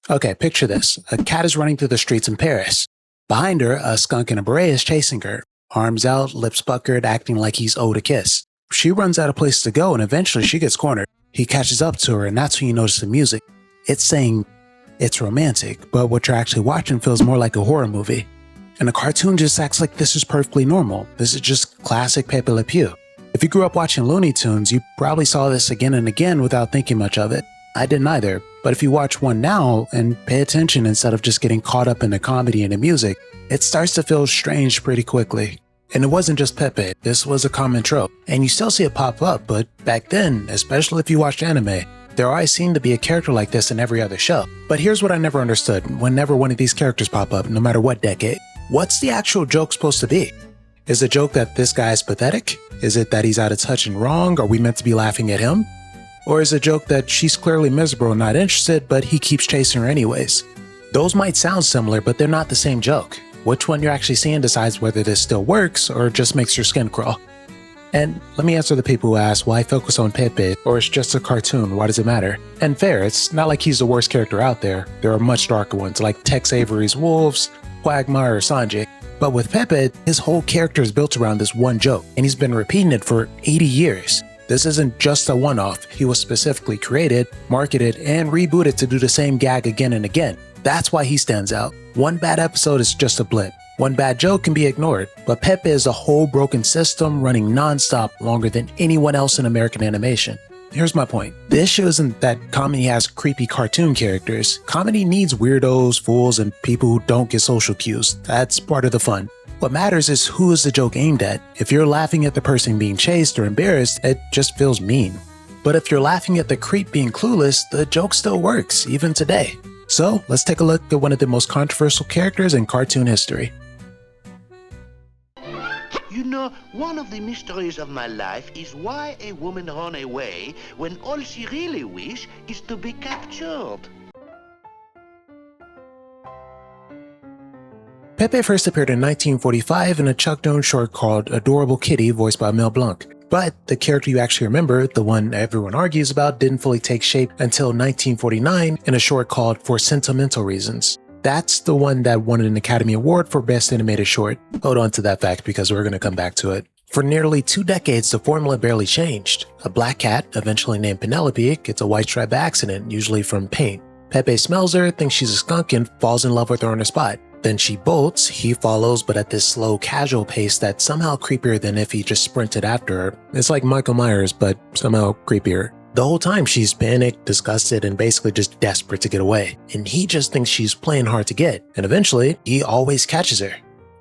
Okay, picture this. A cat is running through the streets in Paris. Behind her, a skunk in a beret is chasing her, arms out, lips puckered, acting like he's owed a kiss. She runs out of place to go and eventually she gets cornered. He catches up to her and that's when you notice the music. It's saying it's romantic, but what you're actually watching feels more like a horror movie. And the cartoon just acts like this is perfectly normal. This is just classic Pepe Le Pew. If you grew up watching Looney Tunes, you probably saw this again and again without thinking much of it. I didn't either, but if you watch one now and pay attention instead of just getting caught up in the comedy and the music, it starts to feel strange pretty quickly. And it wasn't just Pepe, this was a common trope, and you still see it pop up, but back then, especially if you watched anime, there always seemed to be a character like this in every other show. But here's what I never understood whenever one of these characters pop up, no matter what decade. What's the actual joke supposed to be? Is the joke that this guy is pathetic? Is it that he's out of touch and wrong? Are we meant to be laughing at him? Or is it a joke that she's clearly miserable and not interested, but he keeps chasing her anyways? Those might sound similar, but they're not the same joke. Which one you're actually seeing decides whether this still works or just makes your skin crawl. And let me answer the people who ask why focus on Pepe, or it's just a cartoon, why does it matter? And fair, it's not like he's the worst character out there. There are much darker ones like Tex Avery's Wolves, Quagmire, or Sanjay. But with Pepe, his whole character is built around this one joke, and he's been repeating it for 80 years. This isn't just a one-off, he was specifically created, marketed, and rebooted to do the same gag again and again. That's why he stands out. One bad episode is just a blip. One bad joke can be ignored, but Pepe is a whole broken system running non-stop longer than anyone else in American animation. Here's my point. The issue isn't that comedy has creepy cartoon characters. Comedy needs weirdos, fools, and people who don't get social cues. That's part of the fun. What matters is who is the joke aimed at. If you're laughing at the person being chased or embarrassed, it just feels mean. But if you're laughing at the creep being clueless, the joke still works, even today. So let's take a look at one of the most controversial characters in cartoon history. You know, one of the mysteries of my life is why a woman run away when all she really wishes is to be captured. Pepe first appeared in 1945 in a Chuck Jones short called Adorable Kitty, voiced by Mel Blanc. But the character you actually remember, the one everyone argues about, didn't fully take shape until 1949 in a short called For Sentimental Reasons. That's the one that won an Academy Award for Best Animated Short. Hold on to that fact because we're going to come back to it. For nearly 2 decades, the formula barely changed. A black cat, eventually named Penelope, gets a white stripe by accident, usually from paint. Pepe smells her, thinks she's a skunk, and falls in love with her on the spot. Then she bolts, he follows, but at this slow, casual pace that's somehow creepier than if he just sprinted after her. It's like Michael Myers, but somehow creepier. The whole time she's panicked, disgusted, and basically just desperate to get away. And he just thinks she's playing hard to get. And eventually, he always catches her.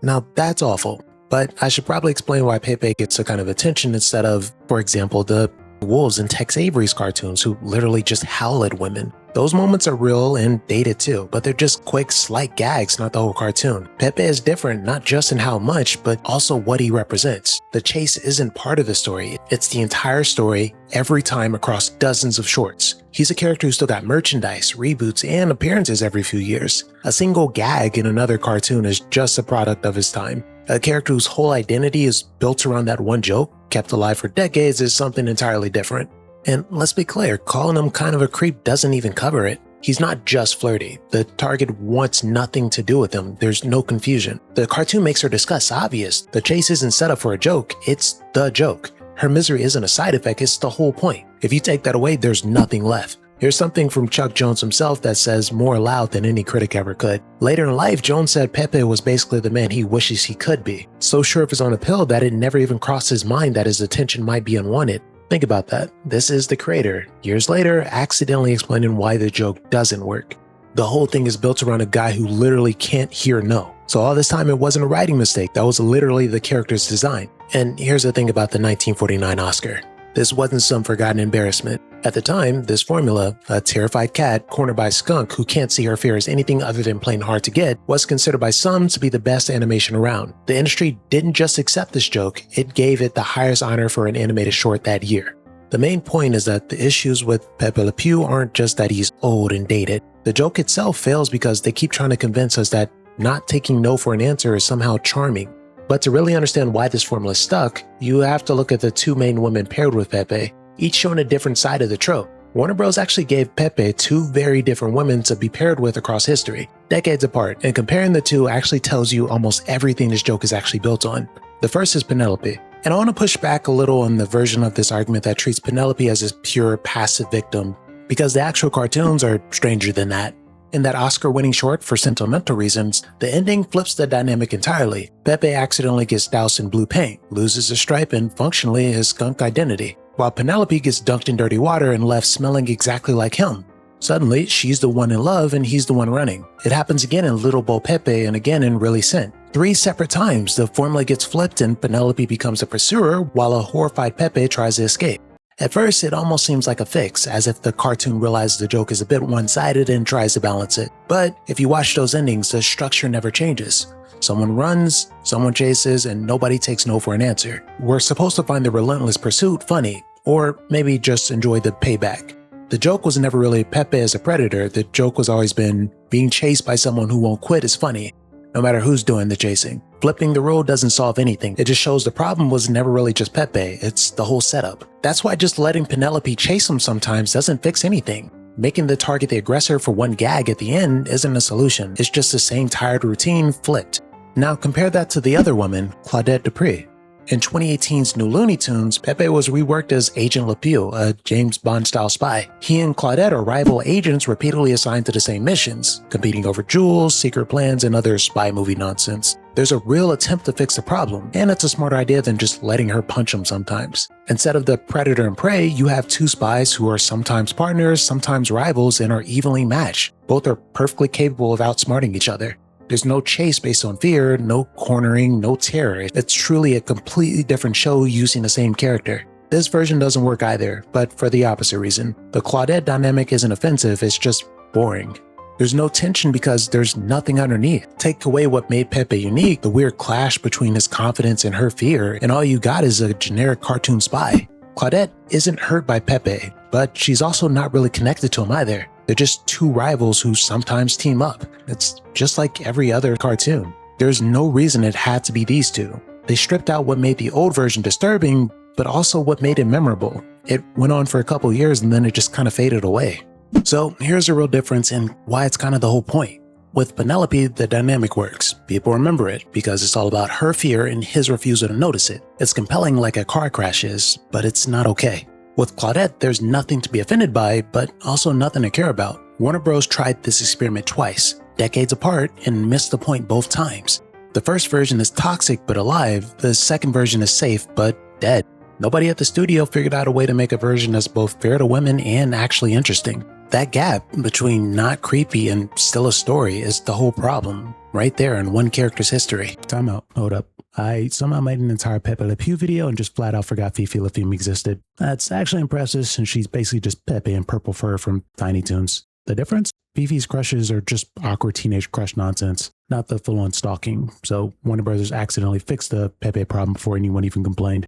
Now that's awful. But I should probably explain why Pepe gets a kind of attention instead of, for example, the wolves in Tex Avery's cartoons who literally just howl at women. Those moments are real and dated too, but they're just quick, slight gags, not the whole cartoon. Pepe is different not just in how much, but also what he represents. The chase isn't part of the story, it's the entire story, every time across dozens of shorts. He's a character who's still got merchandise, reboots, and appearances every few years. A single gag in another cartoon is just a product of his time. A character whose whole identity is built around that one joke, kept alive for decades, is something entirely different. And let's be clear, calling him kind of a creep doesn't even cover it. He's not just flirty. The target wants nothing to do with him. There's no confusion. The cartoon makes her disgust obvious. The chase isn't set up for a joke, it's the joke. Her misery isn't a side effect, it's the whole point. If you take that away, there's nothing left. Here's something from Chuck Jones himself that says more loud than any critic ever could. Later in life, Jones said Pepe was basically the man he wishes he could be. So sure of his own appeal that it never even crossed his mind that his attention might be unwanted. Think about that. This is the creator, years later, accidentally explaining why the joke doesn't work. The whole thing is built around a guy who literally can't hear no. So all this time it wasn't a writing mistake, that was literally the character's design. And here's the thing about the 1949 Oscar. This wasn't some forgotten embarrassment. At the time, this formula, a terrified cat cornered by a skunk who can't see her fear as anything other than plain hard to get, was considered by some to be the best animation around. The industry didn't just accept this joke, it gave it the highest honor for an animated short that year. The main point is that the issues with Pepe Le Pew aren't just that he's old and dated. The joke itself fails because they keep trying to convince us that not taking no for an answer is somehow charming. But to really understand why this formula stuck, you have to look at the 2 main women paired with Pepe, each showing a different side of the trope. Warner Bros. Actually gave Pepe two very different women to be paired with across history, decades apart, and comparing the two actually tells you almost everything this joke is actually built on. The first is Penelope, and I want to push back a little on the version of this argument that treats Penelope as a pure passive victim, because the actual cartoons are stranger than that. In that Oscar-winning short, For Sentimental Reasons, the ending flips the dynamic entirely. Pepe accidentally gets doused in blue paint, loses his stripe and functionally his skunk identity, while Penelope gets dunked in dirty water and left smelling exactly like him. Suddenly, she's the one in love and he's the one running. It happens again in Little Bo Pepe and again in Really Sent. 3 separate times, the formula gets flipped and Penelope becomes a pursuer while a horrified Pepe tries to escape. At first, it almost seems like a fix, as if the cartoon realizes the joke is a bit one-sided and tries to balance it. But if you watch those endings, the structure never changes. Someone runs, someone chases, and nobody takes no for an answer. We're supposed to find the relentless pursuit funny, or maybe just enjoy the payback. The joke was never really Pepe as a predator. The joke was always been being chased by someone who won't quit is funny, no matter who's doing the chasing. Flipping the role doesn't solve anything. It just shows the problem was never really just Pepe, it's the whole setup. That's why just letting Penelope chase him sometimes doesn't fix anything. Making the target the aggressor for one gag at the end isn't a solution. It's just the same tired routine flipped. Now compare that to the other woman, Claudette Dupree. In 2018's new Looney Tunes, Pepe was reworked as Agent Le Pew, a James Bond-style spy. He and Claudette are rival agents repeatedly assigned to the same missions, competing over jewels, secret plans, and other spy movie nonsense. There's a real attempt to fix the problem, and it's a smarter idea than just letting her punch him sometimes. Instead of the predator and prey, you have 2 spies who are sometimes partners, sometimes rivals, and are evenly matched. Both are perfectly capable of outsmarting each other. There's no chase based on fear, no cornering, no terror. It's truly a completely different show using the same character. This version doesn't work either, but for the opposite reason. The Claudette dynamic isn't offensive, it's just boring. There's no tension because there's nothing underneath. Take away what made Pepe unique, the weird clash between his confidence and her fear, and all you got is a generic cartoon spy. Claudette isn't hurt by Pepe, but she's also not really connected to him either. They're just 2 rivals who sometimes team up. It's just like every other cartoon. There's no reason it had to be these 2. They stripped out what made the old version disturbing, but also what made it memorable. It went on for a couple years and then it just kind of faded away. So here's a real difference and why it's kind of the whole point. With Penelope, the dynamic works. People remember it because it's all about her fear and his refusal to notice it. It's compelling like a car crash is, but it's not okay. With Claudette, there's nothing to be offended by, but also nothing to care about. Warner Bros. Tried this experiment twice, decades apart, and missed the point both times. The first version is toxic but alive, the second version is safe but dead. Nobody at the studio figured out a way to make a version that's both fair to women and actually interesting. That gap between not creepy and still a story is the whole problem, right there in one character's history. Time out, hold up. I somehow made an entire Pepe Le Pew video and just flat out forgot Fifi Le Pew existed. That's actually impressive since she's basically just Pepe in purple fur from Tiny Toons. The difference? Fifi's crushes are just awkward teenage crush nonsense, not the full-on stalking, so Warner Bros. Accidentally fixed the Pepe problem before anyone even complained.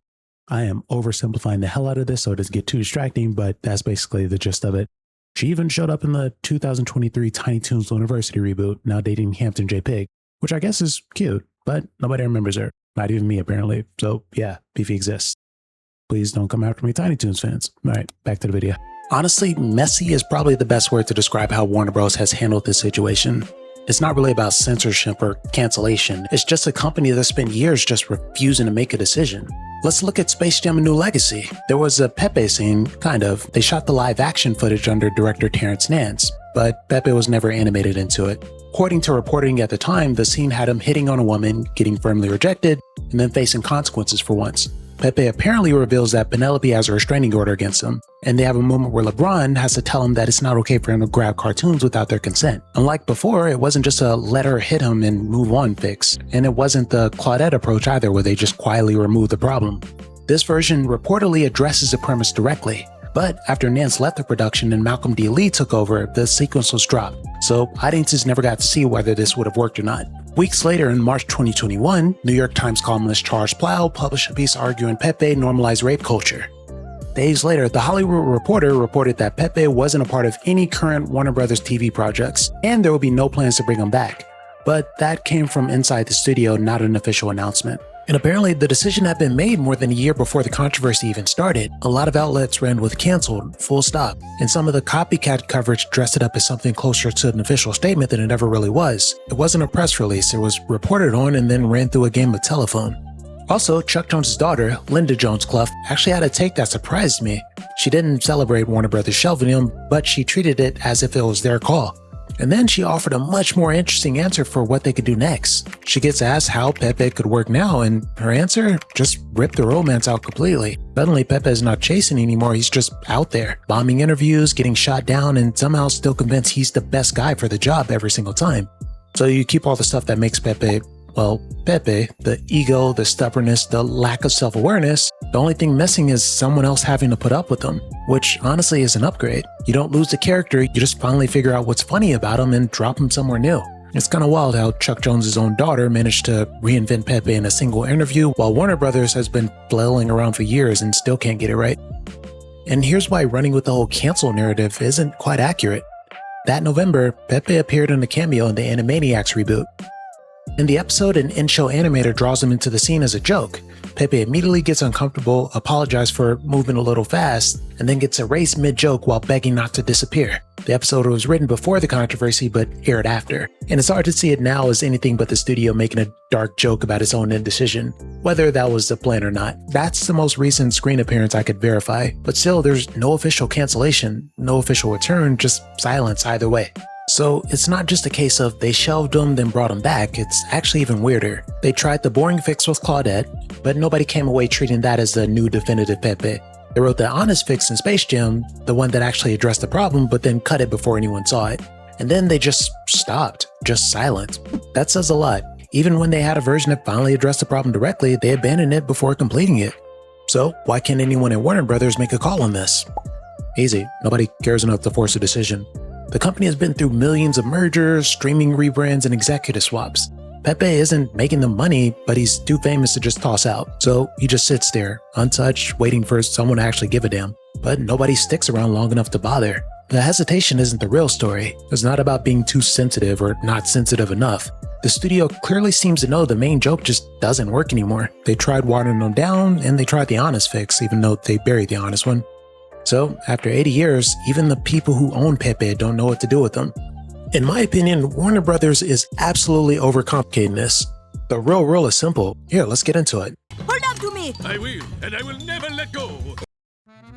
I am oversimplifying the hell out of this so it doesn't get too distracting, but that's basically the gist of it. She even showed up in the 2023 Tiny Toons University reboot, now dating Hampton J. Pig, which I guess is cute, but nobody remembers her. Not even me, apparently. So yeah, Fifi exists. Please don't come after me, Tiny Toons fans. Alright, back to the video. Honestly, messy is probably the best word to describe how Warner Bros. Has handled this situation. It's not really about censorship or cancellation. It's just a company that spent years just refusing to make a decision. Let's look at Space Jam: A New Legacy. There was a Pepe scene, kind of. They shot the live action footage under director Terrence Nance, but Pepe was never animated into it. According to reporting at the time, the scene had him hitting on a woman, getting firmly rejected, and then facing consequences for once. Pepe apparently reveals that Penelope has a restraining order against him, and they have a moment where LeBron has to tell him that it's not okay for him to grab cartoons without their consent. Unlike before, it wasn't just a let her hit him and move on fix, and it wasn't the Claudette approach either where they just quietly remove the problem. This version reportedly addresses the premise directly, but after Nance left the production and Malcolm D. Lee took over, the sequence was dropped, so audiences never got to see whether this would have worked or not. Weeks later, in March 2021, New York Times columnist Charles Plow published a piece arguing Pepe normalized rape culture. Days later, The Hollywood Reporter reported that Pepe wasn't a part of any current Warner Brothers TV projects, and there would be no plans to bring him back. But that came from inside the studio, not an official announcement. And apparently the decision had been made more than a year before the controversy even started. A lot of outlets ran with canceled, full stop, and some of the copycat coverage dressed it up as something closer to an official statement than it ever really was. It wasn't a press release, it was reported on and then ran through a game of telephone. Also, Chuck Jones' daughter, Linda Jones Clough, actually had a take that surprised me. She didn't celebrate Warner Brothers shelving him, but she treated it as if it was their call. And then she offered a much more interesting answer for what they could do next. She gets asked how Pepe could work now, and her answer just ripped the romance out completely. Suddenly Pepe is not chasing anymore, he's just out there, bombing interviews, getting shot down, and somehow still convinced he's the best guy for the job every single time. So you keep all the stuff that makes Pepe, well, Pepe, the ego, the stubbornness, the lack of self-awareness. The only thing missing is someone else having to put up with him, which honestly is an upgrade. You don't lose the character, you just finally figure out what's funny about him and drop him somewhere new. It's kinda wild how Chuck Jones' own daughter managed to reinvent Pepe in a single interview, while Warner Brothers has been flailing around for years and still can't get it right. And here's why running with the whole cancel narrative isn't quite accurate. That November, Pepe appeared in a cameo in the Animaniacs reboot. In the episode, an in-show animator draws him into the scene as a joke. Pepe immediately gets uncomfortable, apologizes for moving a little fast, and then gets erased mid-joke while begging not to disappear. The episode was written before the controversy but aired after, and it's hard to see it now as anything but the studio making a dark joke about its own indecision. Whether that was the plan or not, that's the most recent screen appearance I could verify, but still there's no official cancellation, no official return, just silence either way. So it's not just a case of they shelved him then brought him back, it's actually even weirder. They tried the boring fix with Claudette, but nobody came away treating that as the new definitive Pepe. They wrote the honest fix in Space Jam, the one that actually addressed the problem but then cut it before anyone saw it. And then they just stopped, just silent. That says a lot. Even when they had a version that finally addressed the problem directly, they abandoned it before completing it. So why can't anyone at Warner Brothers make a call on this? Easy, nobody cares enough to force a decision. The company has been through millions of mergers, streaming rebrands, and executive swaps. Pepe isn't making them money, but he's too famous to just toss out. So he just sits there, untouched, waiting for someone to actually give a damn. But nobody sticks around long enough to bother. The hesitation isn't the real story. It's not about being too sensitive or not sensitive enough. The studio clearly seems to know the main joke just doesn't work anymore. They tried watering them down, and they tried the honest fix, even though they buried the honest one. So, after 80 years, even the people who own Pepe don't know what to do with them. In my opinion, Warner Brothers is absolutely overcomplicating this. The real rule is simple. Here, let's get into it. Hold on to me! I will, and I will never let go!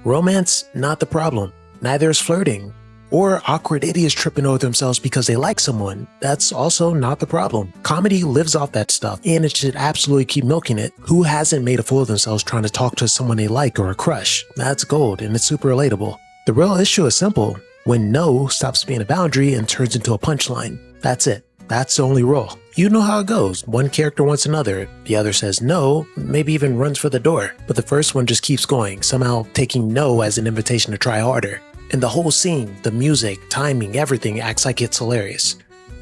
Romance, not the problem. Neither is flirting. Or awkward idiots tripping over themselves because they like someone. That's also not the problem. Comedy lives off that stuff, and it should absolutely keep milking it. Who hasn't made a fool of themselves trying to talk to someone they like or a crush? That's gold, and it's super relatable. The real issue is simple. When no stops being a boundary and turns into a punchline. That's it. That's the only rule. You know how it goes. One character wants another, the other says no, maybe even runs for the door. But the first one just keeps going, somehow taking no as an invitation to try harder. And the whole scene, the music, timing, everything acts like it's hilarious.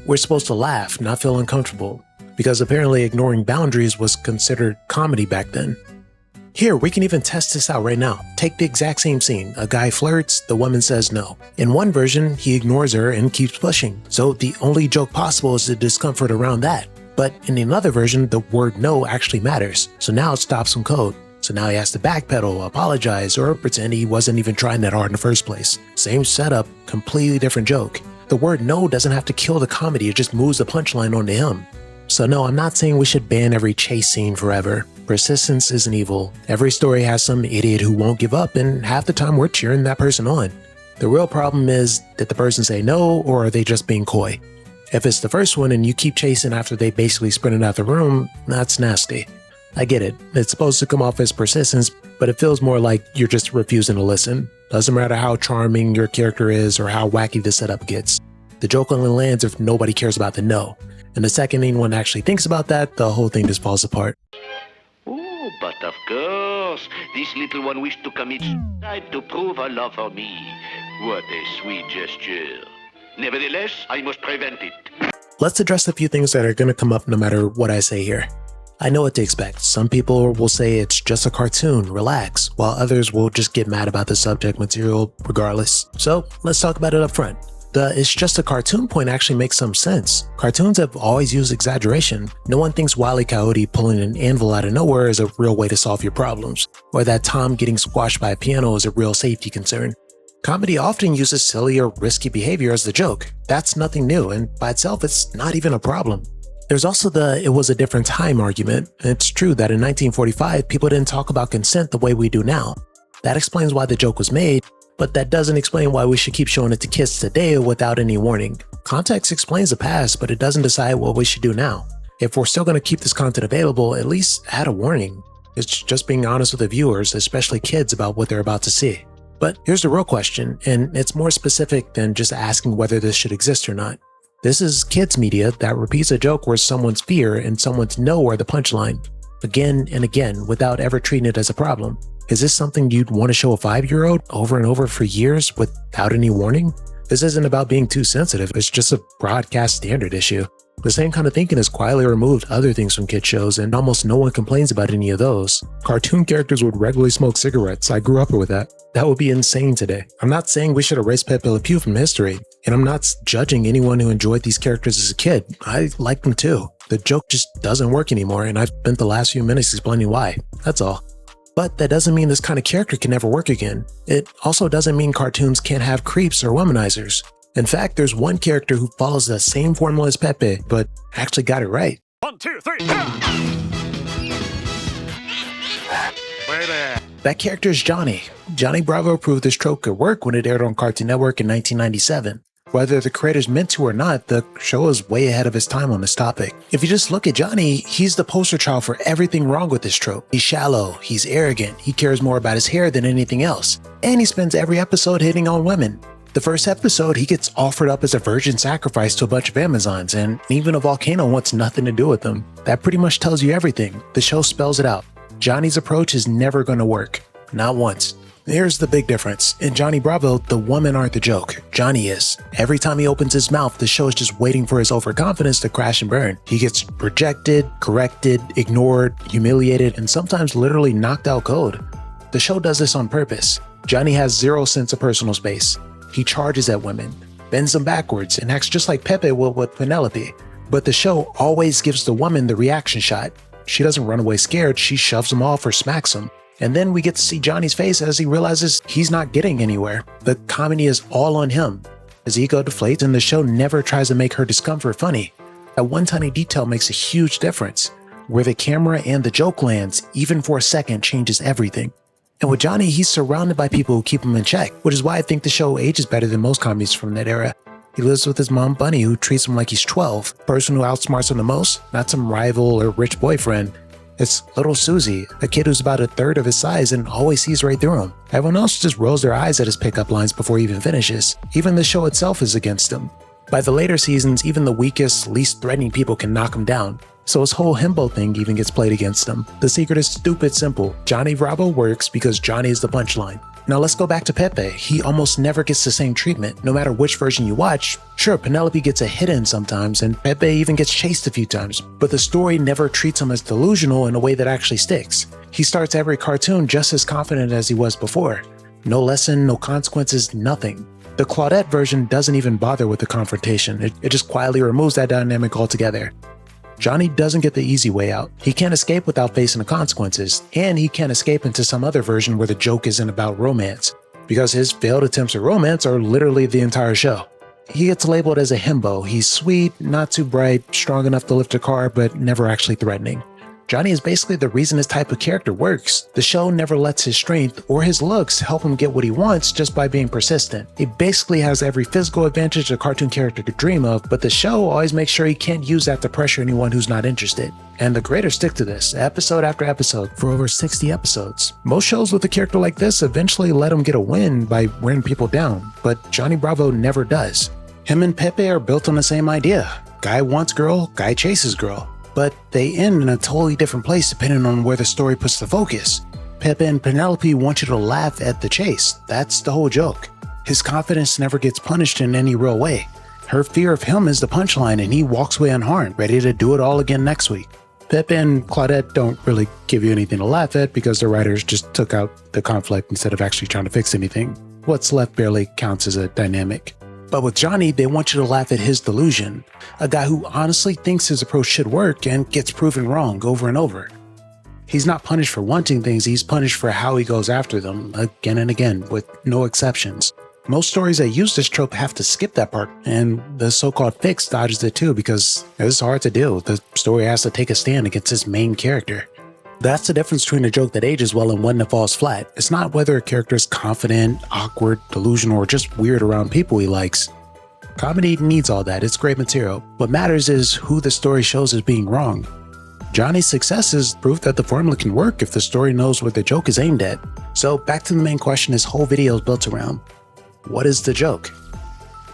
We're supposed to laugh, not feel uncomfortable, because apparently ignoring boundaries was considered comedy back then. Here, we can even test this out right now. Take the exact same scene. A guy flirts, the woman says no. In one version, he ignores her and keeps pushing. So the only joke possible is the discomfort around that. But in another version, the word no actually matters. So now it stops some code. So now he has to backpedal, apologize, or pretend he wasn't even trying that hard in the first place. Same setup, completely different joke. The word no doesn't have to kill the comedy, it just moves the punchline onto him. So no, I'm not saying we should ban every chase scene forever. Persistence isn't evil. Every story has some idiot who won't give up, and half the time we're cheering that person on. The real problem is, did the person say no, or are they just being coy? If it's the first one and you keep chasing after they basically sprinted out the room, that's nasty. I get it, it's supposed to come off as persistence, but it feels more like you're just refusing to listen. Doesn't matter how charming your character is or how wacky the setup gets. The joke only lands if nobody cares about the no. And the second anyone actually thinks about that, the whole thing just falls apart. Oh, but of course, this little one wished to commit suicide to prove her love for me. What a sweet gesture. Nevertheless, I must prevent it. Let's address a few things that are going to come up no matter what I say here. I know what to expect. Some people will say it's just a cartoon, relax, while others will just get mad about the subject material regardless. So let's talk about it up front. The "it's just a cartoon" point actually makes some sense. Cartoons have always used exaggeration. No one thinks Wile E. Coyote pulling an anvil out of nowhere is a real way to solve your problems, or that Tom getting squashed by a piano is a real safety concern. Comedy often uses silly or risky behavior as the joke. That's nothing new, and by itself it's not even a problem. There's also the "it was a different time" argument. It's true that in 1945 people didn't talk about consent the way we do now. That explains why the joke was made, but that doesn't explain why we should keep showing it to kids today without any warning. Context explains the past, but it doesn't decide what we should do now. If we're still going to keep this content available, at least add a warning. It's just being honest with the viewers, especially kids, about what they're about to see. But here's the real question, and it's more specific than just asking whether this should exist or not. This is kids media that repeats a joke where someone's fear and someone's no are the punchline, again and again, without ever treating it as a problem. Is this something you'd want to show a 5-year-old over and over for years without any warning? This isn't about being too sensitive, it's just a broadcast standard issue. The same kind of thinking has quietly removed other things from kid shows, and almost no one complains about any of those. Cartoon characters would regularly smoke cigarettes. I grew up with that. That would be insane today. I'm not saying we should erase Pepe Le Pew from history, and I'm not judging anyone who enjoyed these characters as a kid. I like them too. The joke just doesn't work anymore, and I've spent the last few minutes explaining why. That's all. But that doesn't mean this kind of character can never work again. It also doesn't mean cartoons can't have creeps or womanizers. In fact, there's one character who follows the same formula as Pepe, but actually got it right. 1, 2, 3, That character is Johnny. Johnny Bravo proved this trope could work when it aired on Cartoon Network in 1997. Whether the creators meant to or not, the show is way ahead of its time on this topic. If you just look at Johnny, he's the poster child for everything wrong with this trope. He's shallow, he's arrogant, he cares more about his hair than anything else, and he spends every episode hitting on women. The first episode, he gets offered up as a virgin sacrifice to a bunch of Amazons, and even a volcano wants nothing to do with them. That pretty much tells you everything. The show spells it out. Johnny's approach is never going to work. Not once. Here's the big difference. In Johnny Bravo, the women aren't the joke. Johnny is. Every time he opens his mouth, the show is just waiting for his overconfidence to crash and burn. He gets rejected, corrected, ignored, humiliated, and sometimes literally knocked out cold. The show does this on purpose. Johnny has zero sense of personal space. He charges at women, bends them backwards, and acts just like Pepe will with Penelope. But the show always gives the woman the reaction shot. She doesn't run away scared, she shoves him off or smacks him. And then we get to see Johnny's face as he realizes he's not getting anywhere. The comedy is all on him. His ego deflates and the show never tries to make her discomfort funny. That one tiny detail makes a huge difference. Where the camera and the joke lands, even for a second, changes everything. And with Johnny, he's surrounded by people who keep him in check, which is why I think the show ages better than most comedies from that era. He lives with his mom Bunny, who treats him like he's 12. The person who outsmarts him the most, not some rival or rich boyfriend. It's little Susie, a kid who's about a third of his size and always sees right through him. Everyone else just rolls their eyes at his pickup lines before he even finishes. Even the show itself is against him. By the later seasons, even the weakest, least threatening people can knock him down. So his whole himbo thing even gets played against him. The secret is stupid simple. Johnny Bravo works because Johnny is the punchline. Now let's go back to Pepe. He almost never gets the same treatment, no matter which version you watch. Sure, Penelope gets a hit in sometimes, and Pepe even gets chased a few times, but the story never treats him as delusional in a way that actually sticks. He starts every cartoon just as confident as he was before. No lesson, no consequences, nothing. The Claudette version doesn't even bother with the confrontation. It just quietly removes that dynamic altogether. Johnny doesn't get the easy way out. He can't escape without facing the consequences, and he can't escape into some other version where the joke isn't about romance, because his failed attempts at romance are literally the entire show. He gets labeled as a himbo. He's sweet, not too bright, strong enough to lift a car, but never actually threatening. Johnny is basically the reason this type of character works. The show never lets his strength or his looks help him get what he wants just by being persistent. He basically has every physical advantage a cartoon character could dream of, but the show always makes sure he can't use that to pressure anyone who's not interested. And the creators stick to this, episode after episode, for over 60 episodes. Most shows with a character like this eventually let him get a win by wearing people down, but Johnny Bravo never does. Him and Pepe are built on the same idea. Guy wants girl, guy chases girl. But they end in a totally different place depending on where the story puts the focus. Pepe and Penelope want you to laugh at the chase. That's the whole joke. His confidence never gets punished in any real way. Her fear of him is the punchline and he walks away unharmed, ready to do it all again next week. Pepe and Claudette don't really give you anything to laugh at because the writers just took out the conflict instead of actually trying to fix anything. What's left barely counts as a dynamic. But with Johnny, they want you to laugh at his delusion, a guy who honestly thinks his approach should work and gets proven wrong over and over. He's not punished for wanting things, he's punished for how he goes after them, again and again, with no exceptions. Most stories that use this trope have to skip that part, and the so-called fix dodges it too because it's hard to do. The story has to take a stand against its main character. That's the difference between a joke that ages well and one that falls flat. It's not whether a character is confident, awkward, delusional, or just weird around people he likes. Comedy needs all that, it's great material. What matters is who the story shows as being wrong. Johnny's success is proof that the formula can work if the story knows what the joke is aimed at. So back to the main question this whole video is built around. What is the joke?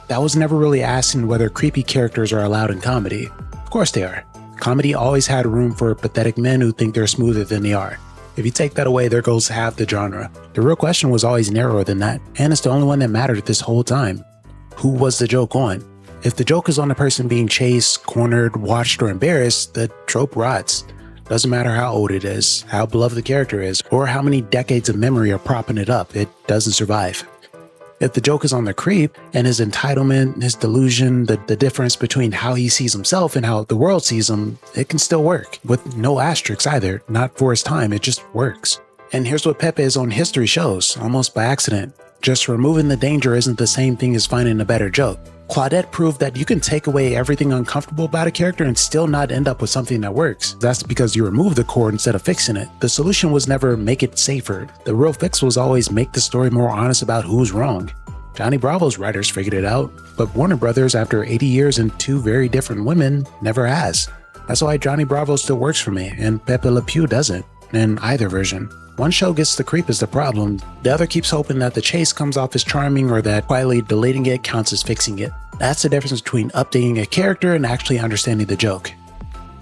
That was never really asked in whether creepy characters are allowed in comedy. Of course they are. Comedy always had room for pathetic men who think they're smoother than they are. If you take that away, there goes half the genre. The real question was always narrower than that, and it's the only one that mattered this whole time. Who was the joke on? If the joke is on the person being chased, cornered, watched, or embarrassed, the trope rots. Doesn't matter how old it is, how beloved the character is, or how many decades of memory are propping it up, it doesn't survive. If the joke is on the creep, and his entitlement, his delusion, the difference between how he sees himself and how the world sees him, it can still work. With no asterisks either, not for his time, it just works. And here's what Pepe's own history shows, almost by accident. Just removing the danger isn't the same thing as finding a better joke. Claudette proved that you can take away everything uncomfortable about a character and still not end up with something that works. That's because you remove the core instead of fixing it. The solution was never make it safer. The real fix was always make the story more honest about who's wrong. Johnny Bravo's writers figured it out, but Warner Brothers, after 80 years and two very different women, never has. That's why Johnny Bravo still works for me, and Pepe Le Pew doesn't, in either version. One show gets the creep as the problem, the other keeps hoping that the chase comes off as charming or that quietly deleting it counts as fixing it. That's the difference between updating a character and actually understanding the joke.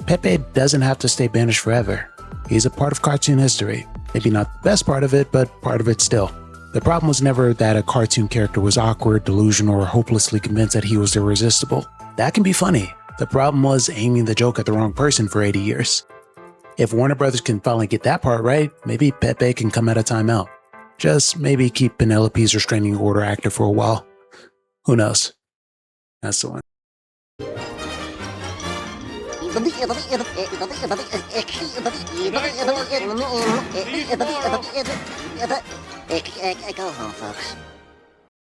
Pepe doesn't have to stay banished forever. He's a part of cartoon history. Maybe not the best part of it, but part of it still. The problem was never that a cartoon character was awkward, delusional, or hopelessly convinced that he was irresistible. That can be funny. The problem was aiming the joke at the wrong person for 80 years. If Warner Brothers can finally get that part right, maybe Pepe can come out of timeout. Just maybe keep Penelope's restraining order active for a while. Who knows? That's the one. Go home, folks.